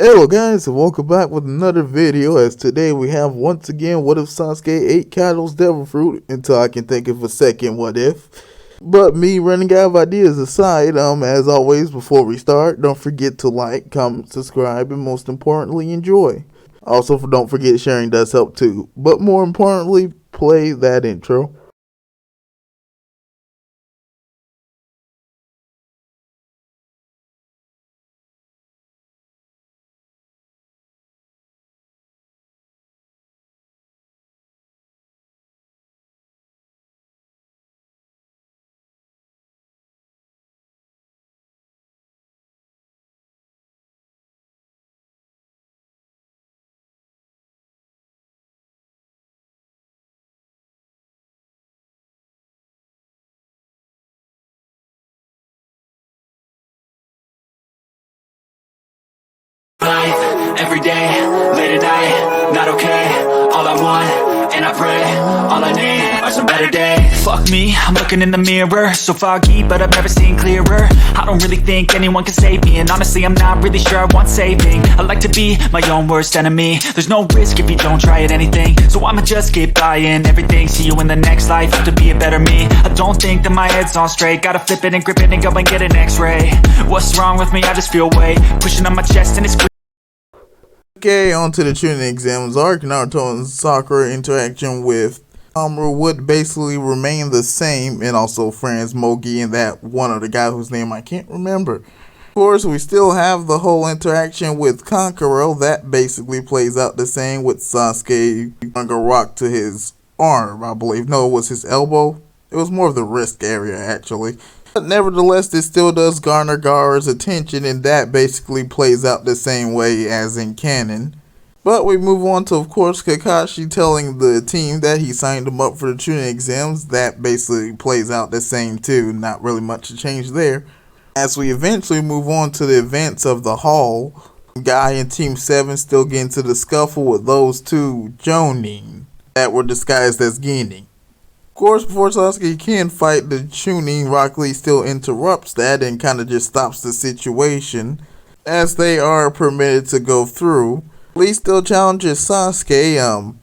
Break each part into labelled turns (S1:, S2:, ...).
S1: Hello guys, and welcome back with another video. As today we have once again, what if Sasuke ate Kaido's Devilfruit? Until I can think of a second what if. But me running out of ideas aside, as always, before we start, don't forget to like, comment, subscribe, and most importantly, enjoy. Also, don't forget sharing does help too. But more importantly, play that intro.
S2: Every day, late at night, not okay. All I want, and I pray, all I need are some better days. Fuck me, I'm looking in the mirror, so foggy, but I've never seen clearer. I don't really think anyone can save me, and honestly I'm not really sure I want saving. I like to be my own worst enemy. There's no risk if you don't try at anything, so I'ma just keep buying everything. See you in the next life, have to be a better me. I don't think that my head's on straight, gotta flip it and grip it and go and get an x-ray. What's wrong with me? I just feel weight pushing on my chest and it's
S1: Okay, on to the Chunin exams arc. Naruto and Sakura interaction with Mamoru would basically remain the same, and also friends Mogi and that one other guy whose name I can't remember. Of course, we still have the whole interaction with Kankuro. That basically plays out the same, with Sasuke throwing a rock to his arm, I believe. No, it was his elbow. It was more of the wrist area, actually. But nevertheless, it still does garner Gaara's attention, and that basically plays out the same way as in canon. But we move on to, of course, Kakashi telling the team that he signed them up for the Chunin exams. That basically plays out the same too, not really much to change there. As we eventually move on to the events of the hall, Guy and Team 7 still get into the scuffle with those two Jonin that were disguised as Genin. Of course, before Sasuke can fight the Chunin, Rock Lee still interrupts that and kind of just stops the situation, as they are permitted to go through. Lee still challenges Sasuke.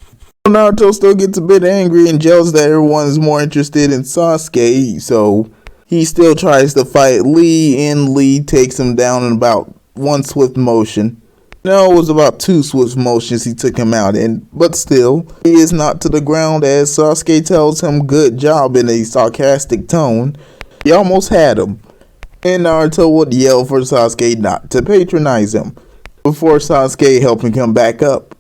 S1: Naruto still gets a bit angry and yells that everyone is more interested in Sasuke, so he still tries to fight Lee, and Lee takes him down in about one swift motion. No, it was about two swift motions he took him out in, but still, he is knocked to the ground as Sasuke tells him good job in a sarcastic tone. He almost had him, and Naruto would yell for Sasuke not to patronize him, before Sasuke helping him back up.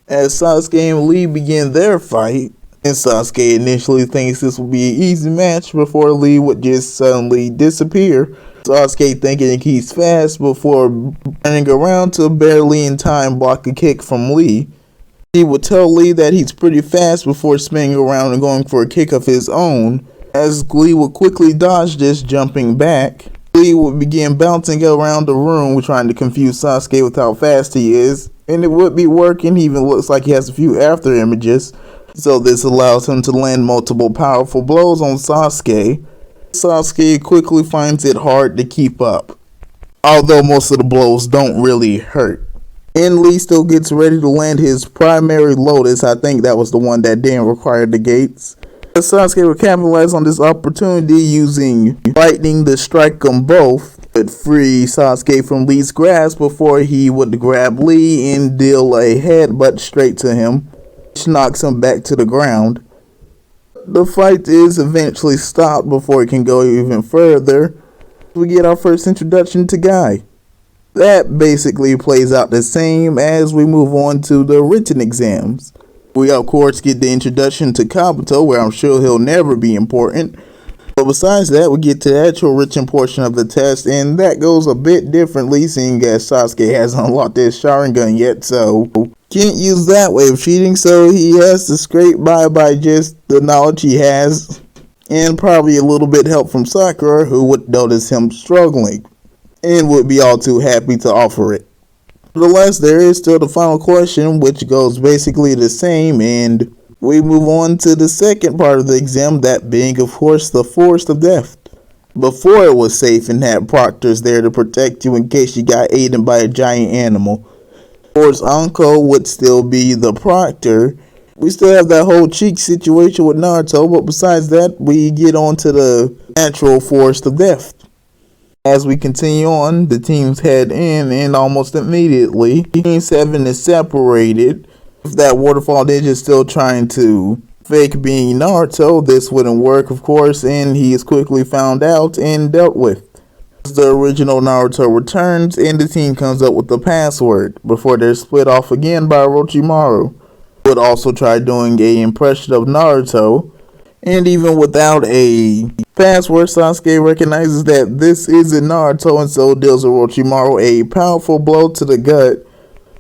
S1: As Sasuke and Lee begin their fight, and Sasuke initially thinks this will be an easy match before Lee would just suddenly disappear. Sasuke thinking he's fast before turning around to barely in time block a kick from Lee. He would tell Lee that he's pretty fast before spinning around and going for a kick of his own, as Lee would quickly dodge this, jumping back. Lee would begin bouncing around the room trying to confuse Sasuke with how fast he is, and it would be working. He even looks like he has a few after images, so this allows him to land multiple powerful blows on Sasuke. Sasuke quickly finds it hard to keep up, although most of the blows don't really hurt. And Lee still gets ready to land his primary Lotus. I think that was the one that didn't require the gates. Sasuke would capitalize on this opportunity using lightning to strike them both, but free Sasuke from Lee's grasp before he would grab Lee and deal a headbutt straight to him, which knocks him back to the ground. The fight is eventually stopped before it can go even further. We get our first introduction to Guy. That basically plays out the same as we move on to the written exams. We of course get the introduction to Kabuto, where I'm sure he'll never be important. But besides that, we get to the actual written portion of the test, and that goes a bit differently, seeing as Sasuke hasn't unlocked his Sharingan yet, so can't use that way of cheating, so he has to scrape by just the knowledge he has, and probably a little bit help from Sakura, who would notice him struggling, and would be all too happy to offer it. Nevertheless, there is still the final question, which goes basically the same, and we move on to the second part of the exam, that being, of course, the Forest of Death. Before it was safe and had proctors there to protect you in case you got eaten by a giant animal. Of course, Anko would still be the proctor. We still have that whole cheek situation with Naruto, but besides that, we get on to the natural forest of death. As we continue on, the teams head in, and almost immediately, Team 7 is separated. If that waterfall ninja is still trying to fake being Naruto, this wouldn't work, of course, and he is quickly found out and dealt with. The original Naruto returns, and the team comes up with the password before they're split off again by Orochimaru. Would also try doing a impression of Naruto, and even without a password, Sasuke recognizes that this isn't Naruto and so deals Orochimaru a powerful blow to the gut,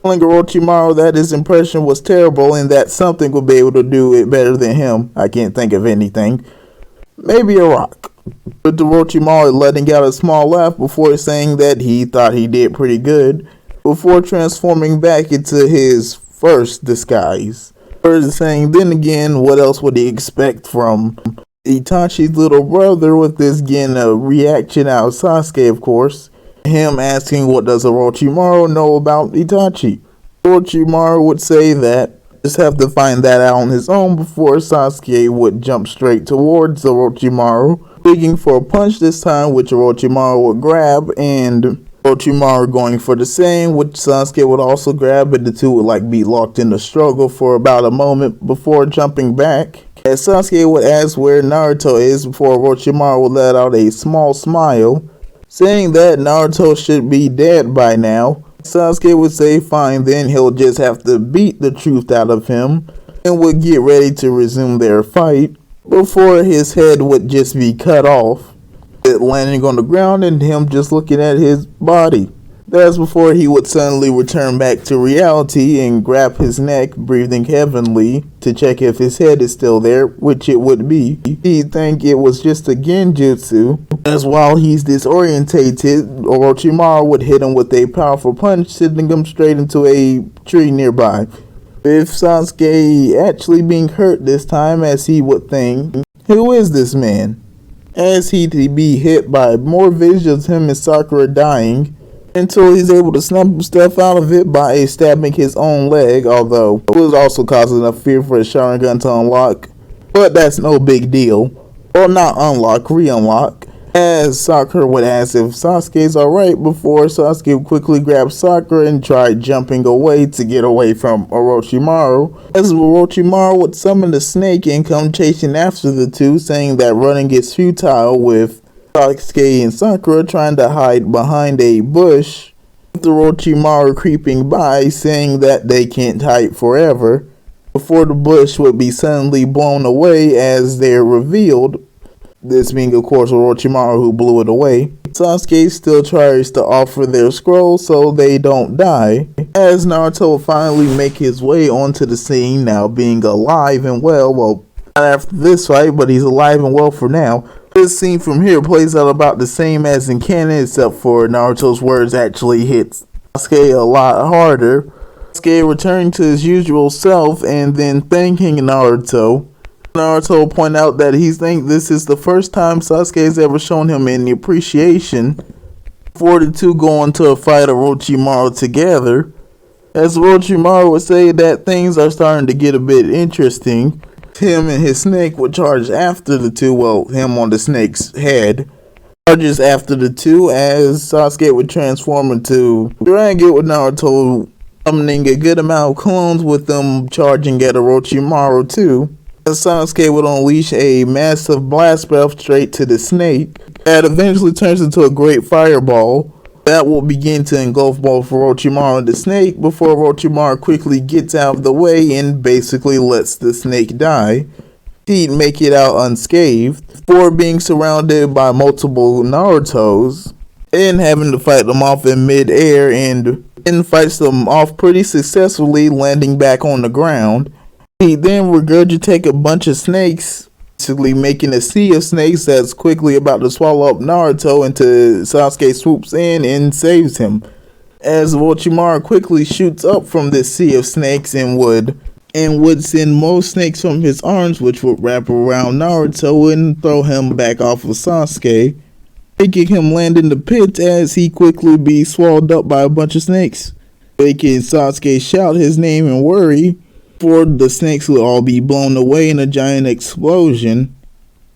S1: telling Orochimaru that his impression was terrible and that something would be able to do it better than him. I can't think of anything. Maybe a rock. With Orochimaru letting out a small laugh before saying that he thought he did pretty good, before transforming back into his first disguise. Saying, then again, what else would he expect from Itachi's little brother, with this getting a reaction out of Sasuke, of course. Him asking what does Orochimaru know about Itachi. Orochimaru would say that just have to find that out on his own before Sasuke would jump straight towards Orochimaru, digging for a punch this time, which Orochimaru would grab, and Orochimaru going for the same, which Sasuke would also grab, and the two would be locked in a struggle for about a moment before jumping back. As Sasuke would ask where Naruto is before Orochimaru would let out a small smile, saying that Naruto should be dead by now. Sasuke would say fine, then he'll just have to beat the truth out of him, and would get ready to resume their fight, before his head would just be cut off, it landing on the ground and him just looking at his body. That's before he would suddenly return back to reality and grab his neck, breathing heavily, to check if his head is still there, which it would be. He'd think it was just a genjutsu, as while he's disorientated, Orochimaru would hit him with a powerful punch, sending him straight into a tree nearby. With Sasuke actually being hurt this time, as he would think, who is this man? As he'd be hit by more visions of him and Sakura dying, until he's able to snap himself out of it by stabbing his own leg, although it was also causing enough fear for his Sharingan to unlock, but that's no big deal. Well, not unlock, re-unlock. As Sakura would ask if Sasuke's alright before Sasuke would quickly grab Sakura and try jumping away to get away from Orochimaru. As Orochimaru would summon the snake and come chasing after the two, saying that running is futile, with Sasuke and Sakura trying to hide behind a bush, with Orochimaru creeping by saying that they can't hide forever, before the bush would be suddenly blown away as they're revealed. This being, of course, Orochimaru who blew it away. Sasuke still tries to offer their scroll so they don't die. As Naruto will finally make his way onto the scene, now being alive and well. Well, not after this fight, but he's alive and well for now. This scene from here plays out about the same as in canon, except for Naruto's words actually hit Sasuke a lot harder. Sasuke returning to his usual self and then thanking Naruto. Naruto will point out that he thinks this is the first time Sasuke has ever shown him any appreciation, before the two go into a fight of Orochimaru together. As Orochimaru would say that things are starting to get a bit interesting. Him and his snake would charge after the two, well, him on the snake's head, charges after the two, as Sasuke would transform into Dragon with Naruto summoning a good amount of clones, with them charging at Orochimaru too. Sasuke would unleash a massive blast breath straight to the snake that eventually turns into a great fireball that will begin to engulf both Orochimaru and the snake, before Orochimaru quickly gets out of the way and basically lets the snake die. He'd make it out unscathed before being surrounded by multiple Narutos and having to fight them off in mid-air, and then fights them off pretty successfully, landing back on the ground. He then regurgitate a bunch of snakes, basically making a sea of snakes that's quickly about to swallow up Naruto, until Sasuke swoops in and saves him. As Orochimaru quickly shoots up from this sea of snakes and would send more snakes from his arms, which would wrap around Naruto and throw him back off of Sasuke, making him land in the pit as he quickly be swallowed up by a bunch of snakes. making Sasuke shout his name in worry, for the snakes would all be blown away in a giant explosion.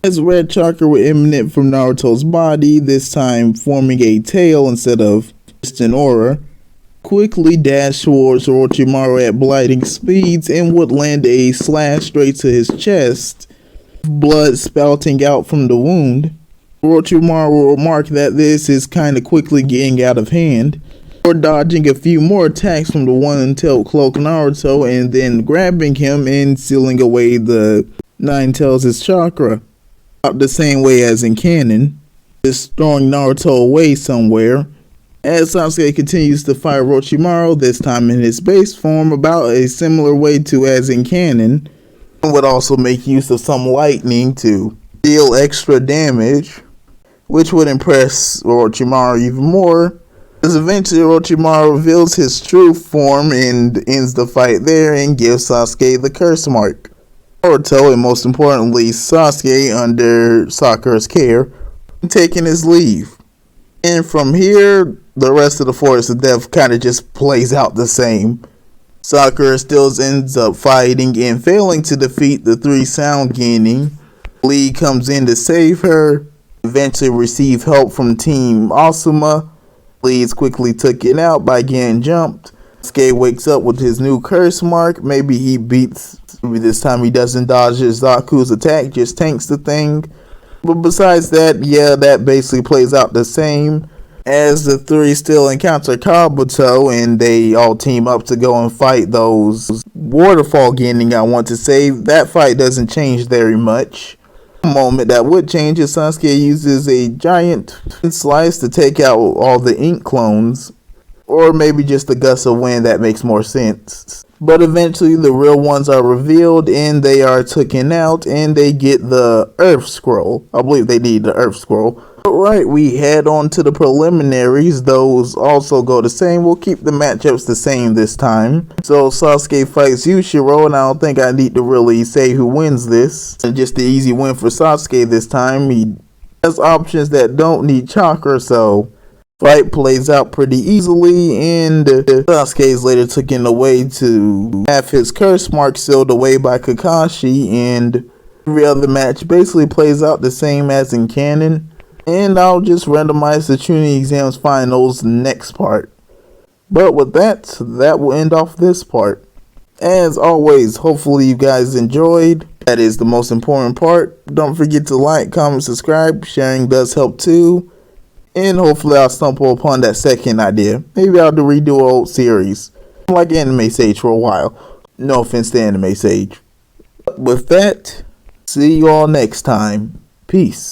S1: As red chakra would emanate from Naruto's body, this time forming a tail instead of just an aura, quickly dashed towards Orochimaru at blinding speeds and would land a slash straight to his chest, blood spouting out from the wound. Orochimaru will remark that this is kinda quickly getting out of hand, or dodging a few more attacks from the one-tailed cloak Naruto and then grabbing him and sealing away the nine tails' chakra. About the same way as in canon, just throwing Naruto away somewhere. As Sasuke continues to fight Orochimaru, this time in his base form, about a similar way to as in canon, and would also make use of some lightning to deal extra damage, which would impress Orochimaru even more, as eventually Orochimaru reveals his true form and ends the fight there and gives Sasuke the curse mark. Naruto, and most importantly Sasuke, under Sakura's care, taking his leave. And from here, the rest of the Forest of Death kind of just plays out the same. Sakura still ends up fighting and failing to defeat the three Sound Genin. Lee comes in to save her, eventually receive help from Team Asuma. Lee is quickly taken out by getting jumped. Sasuke wakes up with his new curse mark. Maybe he beats, maybe this time he doesn't dodge Zaku's attack, just tanks the thing. But besides that, yeah, that basically plays out the same. As the three still encounter Kabuto and they all team up to go and fight those waterfall Genin I want to say. That fight doesn't change very much. Moment that would change is Sasuke uses a giant slice to take out all the ink clones, or maybe just a gust of wind. That makes more sense. But eventually the real ones are revealed and they are taken out and they get the Earth Scroll. I believe they need the Earth Scroll. Alright, we head on to the preliminaries. Those also go the same. We'll keep the matchups the same this time. So Sasuke fights Yushiro, and I don't think I need to really say who wins this. It's just the easy win for Sasuke this time. He has options that don't need chakra, so fight plays out pretty easily, and Sasuke is later taken away to have his curse mark sealed away by Kakashi, and every other match basically plays out the same as in canon. And I'll just randomize the Chunin exams finals next part. But with that, that will end off this part. As always, hopefully you guys enjoyed. That is the most important part. Don't forget to like, comment, subscribe. Sharing does help too. And hopefully I'll stumble upon that second idea. Maybe I'll redo an old series. Like Anime Sage for a while. No offense to Anime Sage. With that, see you all next time. Peace.